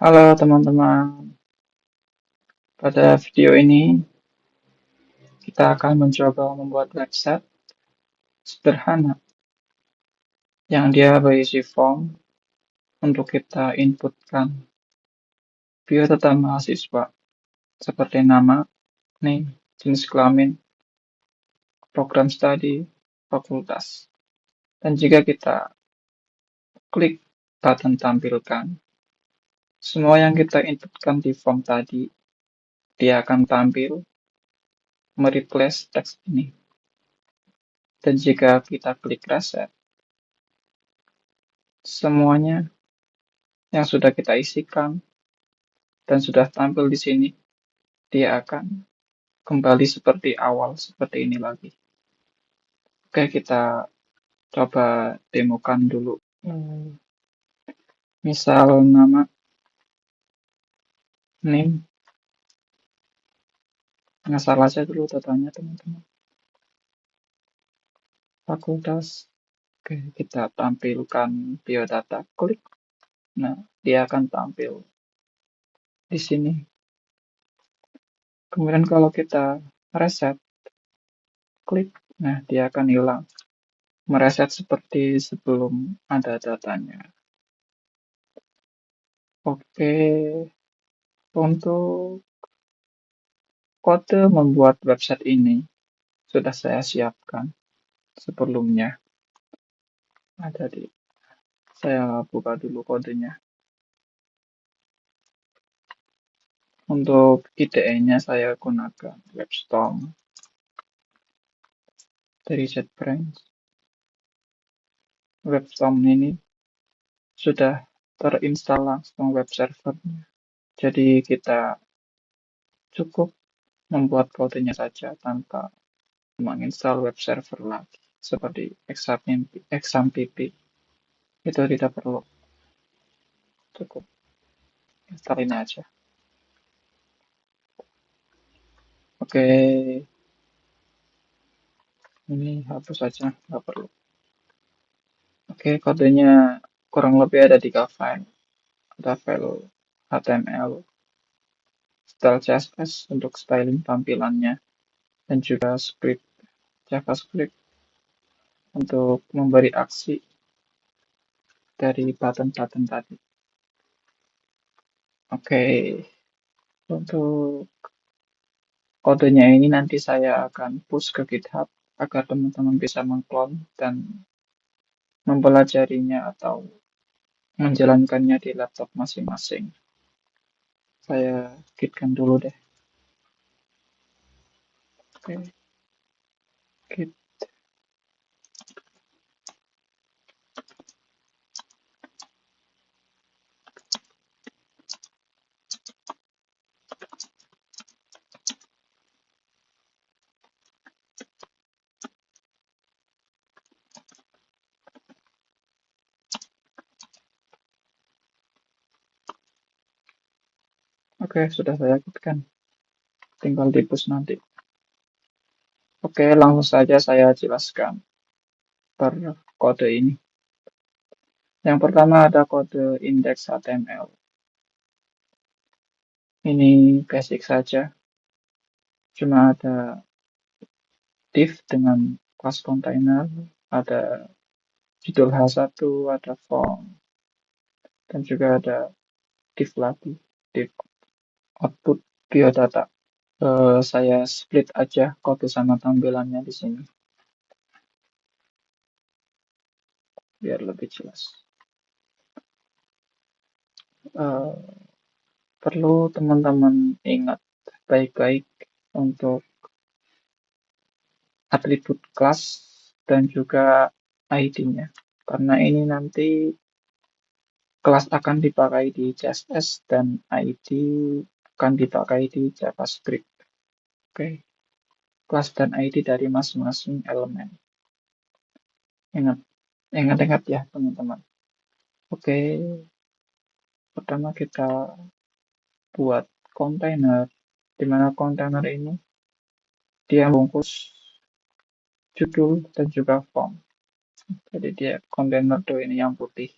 Halo teman-teman, pada video ini kita akan mencoba membuat website sederhana yang dia berisi form untuk kita inputkan biodata mahasiswa seperti nama, name, jenis kelamin, program studi, fakultas. Dan jika kita klik button tampilkan, semua yang kita inputkan di form tadi, dia akan tampil mereplace teks ini. Dan jika kita klik reset, semuanya yang sudah kita isikan dan sudah tampil di sini, dia akan kembali seperti awal, seperti ini lagi. Oke, kita coba demokan dulu. Misal nama, name, ngasal aja dulu datanya teman-teman. Fakultas, oke, kita tampilkan biodata, klik. Nah, dia akan tampil di sini. Kemudian kalau kita reset, klik, nah dia akan hilang. Mereset seperti sebelum ada datanya. Oke, untuk kode membuat website ini sudah saya siapkan sebelumnya. Ada di, saya buka dulu kodenya. Untuk IDE-nya saya gunakan WebStorm dari JetBrains. WebStorm ini sudah terinstall langsung web servernya. Jadi kita cukup membuat kodenya saja tanpa menginstal web server lagi seperti XAMPP. Itu tidak perlu, cukup install ini aja. Oke, ini hapus saja, nggak perlu. Oke, kodenya kurang lebih ada 3 file. Ada file HTML, style CSS untuk styling tampilannya, dan juga script JavaScript untuk memberi aksi dari button-button tadi. Oke, untuk kodenya ini nanti saya akan push ke GitHub agar teman-teman bisa mengclone dan mempelajarinya atau menjalankannya di laptop masing-masing. Saya gitkan dulu deh. Oke, git. Oke, sudah saya gitkan. Tinggal di push nanti. Oke, langsung saja saya jelaskan per kode ini. Yang pertama ada kode index HTML. Ini basic saja. Cuma ada div dengan class container, ada judul H1, ada form, dan juga ada div lagi, div output biodata. Saya split aja kode sama tampilannya di sini biar lebih jelas. Eh, Perlu teman-teman ingat baik-baik untuk atribut kelas dan juga ID-nya, karena ini nanti kelas akan dipakai di CSS dan ID akan dipakai di JavaScript. Oke, kelas dan ID dari masing-masing elemen. Ingat, ingat ya teman-teman. Oke, pertama kita buat kontainer, di mana kontainer ini dia bungkus judul dan juga form. Jadi dia kontainer tuh ini yang putih,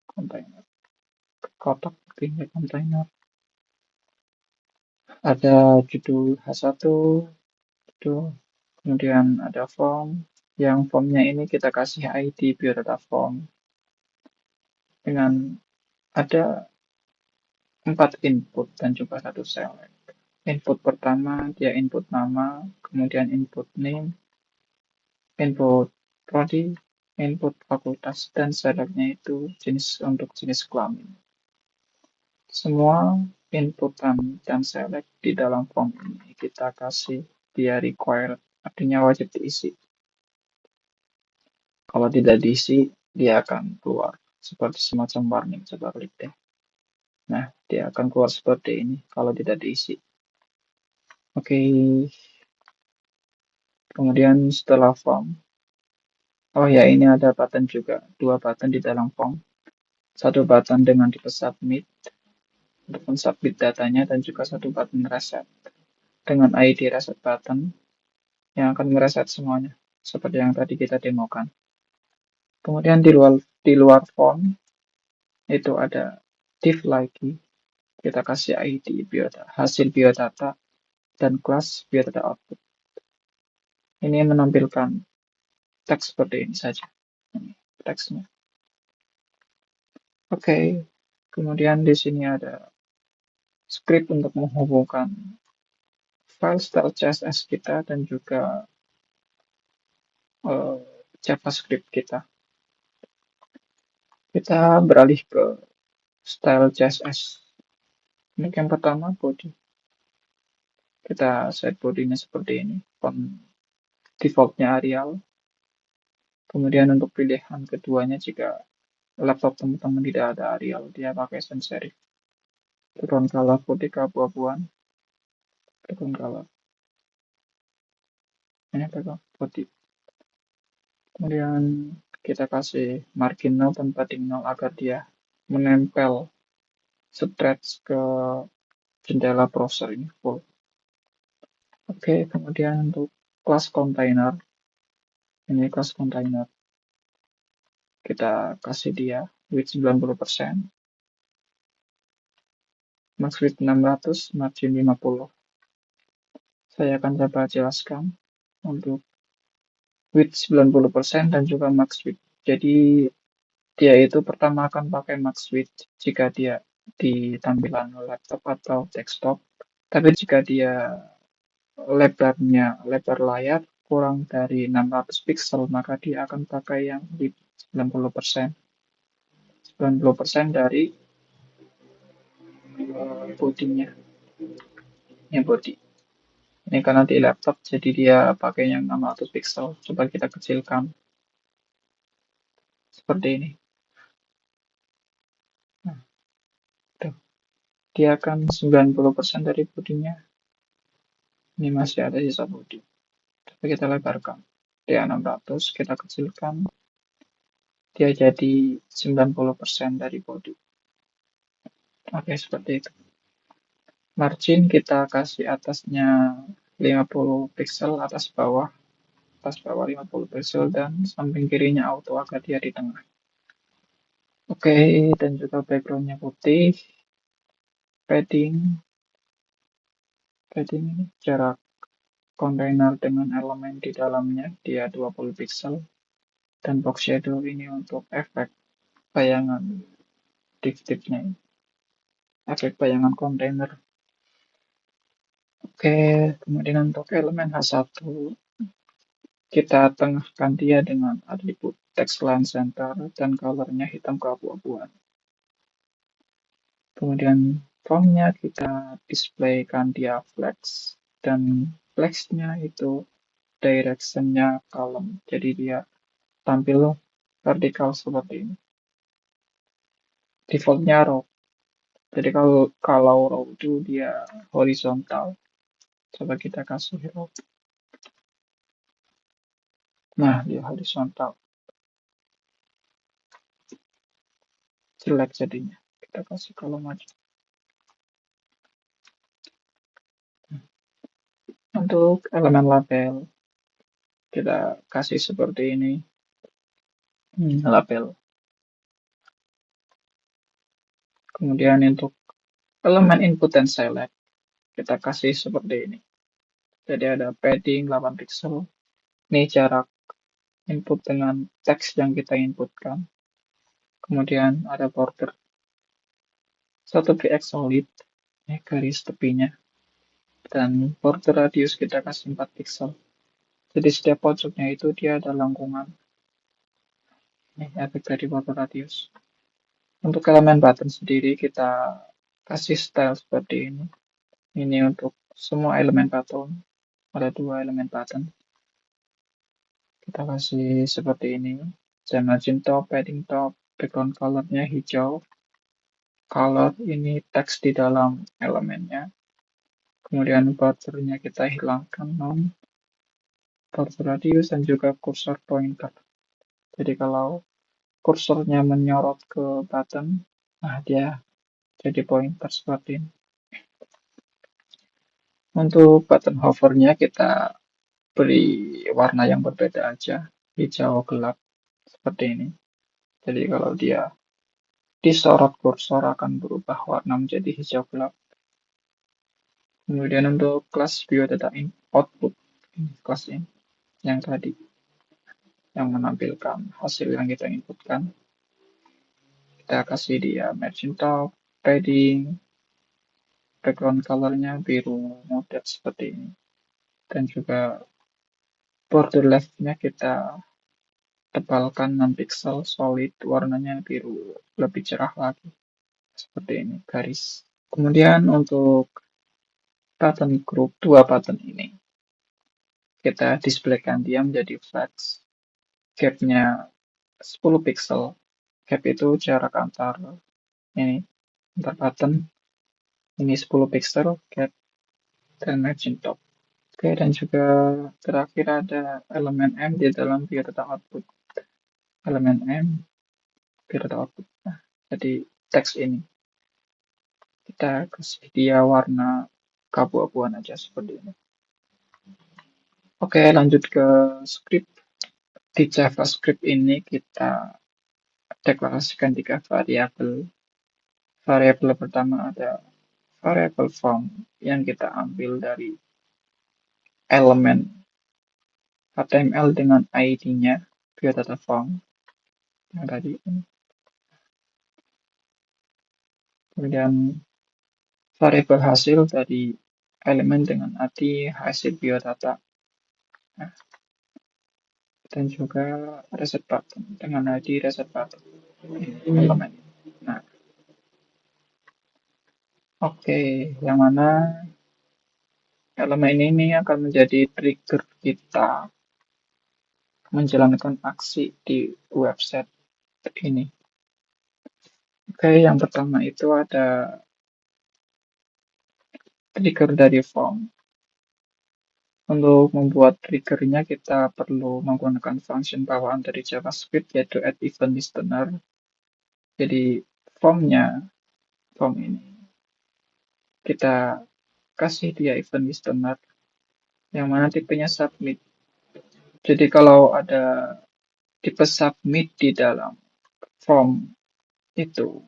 kontainer. kotak ini kontainer. Ada judul H1, judul, kemudian ada form. Yang formnya ini kita kasih ID biodata form dengan ada 4 input dan juga 1 select. Input pertama dia input nama, kemudian input name, input prodi, input fakultas, dan selectnya itu untuk jenis kelamin. Semua inputan dan select di dalam form ini kita kasih dia required, artinya wajib diisi. Kalau tidak diisi, dia akan keluar seperti semacam warning. Coba klik deh. Nah, dia akan keluar seperti ini kalau tidak diisi. Oke. Kemudian setelah form, oh ya, ini ada button juga, 2 button di dalam form. Satu button dengan tipe submit untuk mensubmit datanya, dan juga satu button reset dengan ID reset button yang akan mereset semuanya seperti yang tadi kita demokan. Kemudian di luar form itu ada div lagi, kita kasih ID hasil biodata dan kelas biodata output. Ini menampilkan teks seperti ini saja. Ini teksnya. Oke, kemudian di sini ada script untuk menghubungkan file style CSS kita dan juga eh, JavaScript kita. Kita beralih ke style CSS. Ini yang pertama, body. Kita set bodinya seperti ini. Font defaultnya Arial. Kemudian untuk pilihan keduanya, jika laptop teman-teman tidak ada Arial, dia pakai sans serif. Background color putih keabu-abuan. Background color. Ini background putih. Kemudian kita kasih margin 0 dan padding 0 agar dia menempel stretch ke jendela browser ini full. Oke, kemudian untuk kelas container, ini kelas container, kita kasih dia width 90%, max width 600, margin 50. Saya akan coba jelaskan untuk width 90% dan juga max width. Jadi dia itu pertama akan pakai max width jika dia di tampilan laptop atau desktop. Tapi jika dia lebar layar kurang dari 600 pixel, maka dia akan pakai yang di 90%. 90% dari bodinya. Ini body. Ini karena di laptop, jadi dia pakai yang 600 pixel. Coba kita kecilkan. Seperti ini. Nah, tuh. Dia akan 90% dari bodinya. Ini masih ada sisa body. Tapi kita lebarkan. Dia 600, kita kecilkan. Dia jadi 90% dari body. Oke, seperti itu. Margin kita kasih atasnya 50 pixel, atas bawah 50 pixel, dan samping kirinya auto agar dia di tengah. Oke, dan juga backgroundnya putih. Padding ini jarak kontainer dengan elemen di dalamnya, dia 20 pixel. Dan box shadow ini untuk efek bayangan div-divnya, efek bayangan kontainer. Oke, kemudian untuk elemen H1, kita tengahkan dia dengan atribut text line center dan colornya hitam keabu-abuan. Kemudian fontnya kita displaykan dia flex, dan flexnya itu directionnya column, jadi dia tampil vertikal seperti ini. Defaultnya row, jadi kalau row itu dia horizontal. Coba kita kasih row. Nah, dia horizontal. Jelek jadinya. Kita kasih kolom aja. Untuk elemen label, kita kasih seperti ini. Label. Kemudian untuk elemen input dan select, kita kasih seperti ini. Jadi ada padding 8 pixel, ini jarak input dengan teks yang kita inputkan. Kemudian ada border 1 px solid, ini garis tepinya. Dan border radius kita kasih 4 pixel. Jadi setiap pojoknya itu dia ada lengkungan. Ini efek dari border radius. Untuk elemen button sendiri kita kasih style seperti ini. Ini untuk semua elemen button. Ada 2 elemen button. Kita kasih seperti ini. Margin top, padding top, background colornya hijau. Color ini teks di dalam elemennya. Kemudian bordernya kita hilangkan non, border radius dan juga cursor pointer. Jadi kalau kursornya menyorot ke button, nah dia jadi pointer seperti ini. Untuk button hovernya kita beri warna yang berbeda aja, hijau gelap seperti ini. Jadi kalau dia disorot kursor akan berubah warna menjadi hijau gelap. Kemudian untuk kelas biodata output, ini kelas ini yang tadi yang menampilkan hasil yang kita inputkan. Kita kasih dia margin top, padding, background colornya biru muda seperti ini. Dan juga border leftnya kita tebalkan 6 pixel solid, warnanya biru lebih cerah lagi. Seperti ini, garis. Kemudian untuk button group, 2 button ini, kita displaykan dia menjadi flags. Gapnya 10 pixel. Gap itu jarak antar ini, antar button. Ini 10 pixel, gap, dan margin top. Oke, dan juga terakhir ada elemen M di dalam biodata output. Elemen M, biodata output. Nah, jadi teks ini kita kasih dia warna keabu-abuan aja seperti ini. Oke, lanjut ke script. Di JavaScript ini kita deklarasikan 3 variabel. Variabel pertama ada variabel form yang kita ambil dari elemen HTML dengan ID-nya biodata form yang tadi ini. Kemudian variabel hasil dari elemen dengan arti hasil biodata. Nah, dan juga reset button dengan ID reset button elemen. Nah, oke, yang mana elemen ini akan menjadi trigger kita menjalankan aksi di website ini. Oke, yang pertama itu ada trigger dari form. Untuk membuat triggernya kita perlu menggunakan function bawaan dari JavaScript yaitu add event listener. Jadi form ini kita kasih dia event listener yang mana tipenya submit. Jadi kalau ada tipe submit di dalam form itu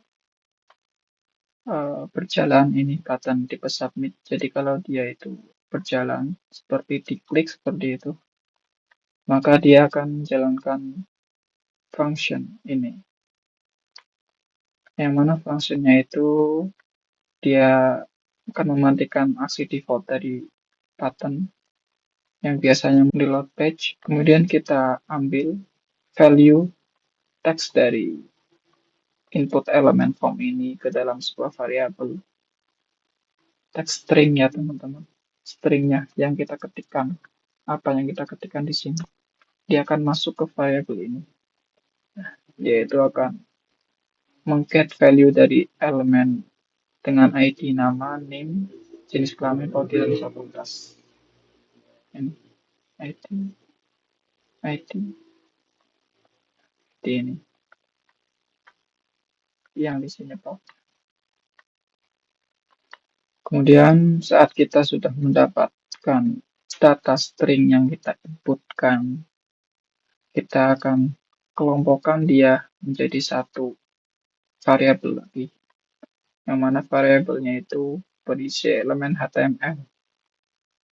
berjalan ini button tipe submit. Jadi kalau dia itu berjalan seperti diklik seperti itu, maka dia akan menjalankan function ini. Yang mana functionnya itu dia akan mematikan aksi default dari button yang biasanya di load page. Kemudian kita ambil value teks dari input elemen form ini ke dalam sebuah variabel. Teks string ya teman-teman. Stringnya yang kita ketikkan. Apa yang kita ketikkan di sini. Dia akan masuk ke variabel ini. Yaitu akan meng-get value dari elemen dengan ID nama, name, jenis kelamin, prodi, dan fakultas. Ini ID, ID, ini yang di sini Pak. Kemudian saat kita sudah mendapatkan data string yang kita inputkan, kita akan kelompokkan dia menjadi satu variabel lagi. yang mana variabelnya itu berisi elemen HTML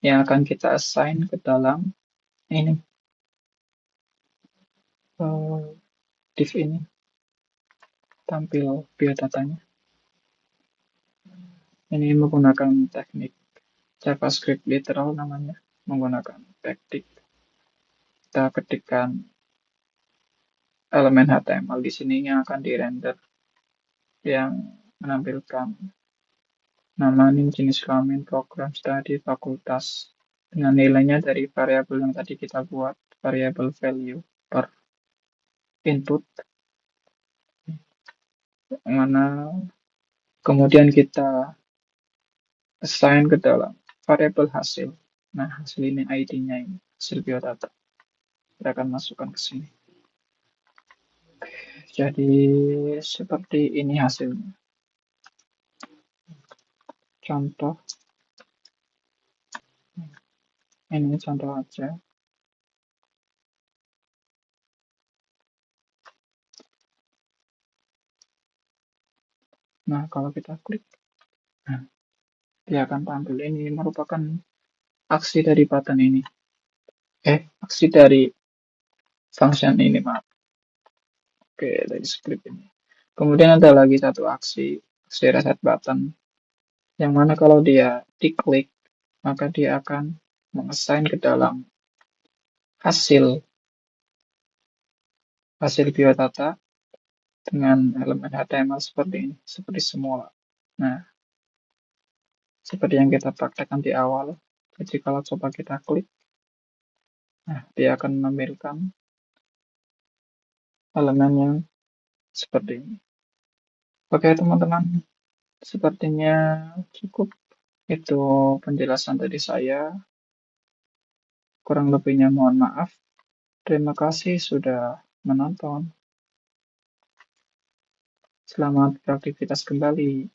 yang akan kita assign ke dalam ini eh, div ini, tampil biodatanya. Ini menggunakan teknik JavaScript literal namanya, menggunakan backtick. Kita ketikkan elemen HTML di sini yang akan dirender, yang menampilkan nama, nim, jenis kelamin, program studi, fakultas, dengan nilainya dari variabel yang tadi kita buat, variabel value per input, mana kemudian kita assign ke dalam variabel hasil. Nah, hasil ini ID-nya ini, hasil biodata. Kita akan masukkan ke sini. Jadi, seperti ini hasilnya. Contoh, ini contoh aja. Nah, kalau kita klik, nah, dia akan tampil. Ini merupakan aksi dari button ini. Aksi dari function ini, maaf. Oke, dari script ini. Kemudian ada lagi satu aksi reset button, yang mana kalau dia diklik, maka dia akan mengassign ke dalam hasil biodata dengan elemen HTML seperti ini, seperti semula. Nah, seperti yang kita praktekkan di awal. Jadi kalau coba kita klik, nah dia akan menampilkan elemen yang seperti ini. Oke teman-teman, sepertinya cukup. Itu penjelasan dari saya. Kurang lebihnya mohon maaf. Terima kasih sudah menonton. Selamat beraktivitas kembali.